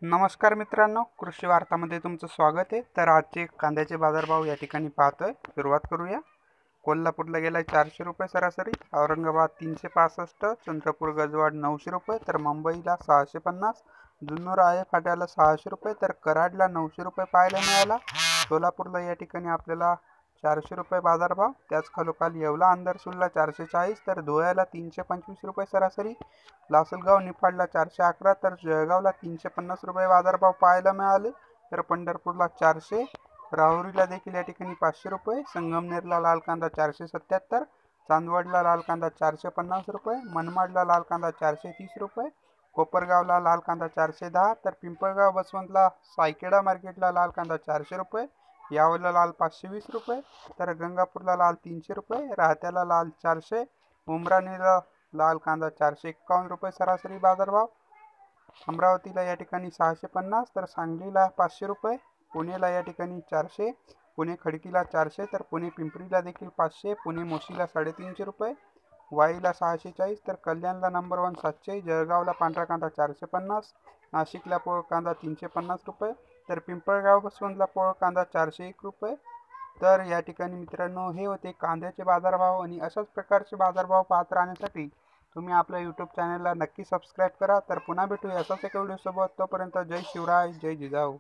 नमस्कार मित्रांनो, कृषी वार्तामध्ये तुमचं स्वागत आहे। तर आजचे कांद्याचे बाजारभाव या ठिकाणी पाहतोय। सुरुवात करूया। कोल्हापूरला गेलाय 400 रुपये सरासरी, औरंगाबाद 365, चंद्रपूर गजवाड 900 रुपये, तर मुंबईला 650, जुन्नर आहे फाट्याला 600 रुपये, तर कराडला 900 रुपये पाहायला मिळाला। सोलापूरला या ठिकाणी आपल्याला 400 रुपये बाजारभाव, त्याच खालोखाल येवला अंदरसूरला 440, तर धुळ्याला 325 रुपये सरासरी, लासलगाव निफाडला 411, तर जळगावला 350 रुपये बाजारभाव पाहायला मिळाले। तर पंढरपूरला 400, राहुरीला देखील या ठिकाणी 500 रुपये, संगमनेरला लाल कांदा 477, चांदवडला लाल कांदा 450 रुपये, मनमाडला लाल कांदा 430 रुपये, कोपरगावला लाल कांदा 410, तर पिंपळगाव बसवंतला सायकेडा मार्केटला लाल कांदा 400 रुपये, यावलला लाल 520 रुपये, तर गंगापूरला लाल 300 रुपये, राहत्याला लाल 400, उमराणीला लाल कांदा 451 रुपये सरासरी बाजारभाव, अमरावतीला या ठिकाणी 650, तर सांगलीला 500 रुपये, पुणेला या ठिकाणी 400, पुणे खडकीला 400, तर पुणे पिंपरीला देखील 500, पुणे मोशीला 350 रुपये, वाईला 640, तर कल्याणला नंबर 1 700, जळगावला पांढरा कांदा 450, नाशिकला पोळ कांदा 350 रुपये, तर पिंपळगाव बसवंतला पोळ कांदा 401 रुपये। तर या ठिकाणी मित्रांनो हे होते कांद्याचे बाजारभाव, आणि अशाच प्रकारचे बाजारभाव पाहत राहण्यासाठी तुम्ही आपल्या यूट्यूब चॅनलला नक्की सबस्क्राईब करा। तर पुन्हा भेटूया असाच एका व्हिडिओसोबत। तोपर्यंत जय शिवराय, जय जिजाऊ।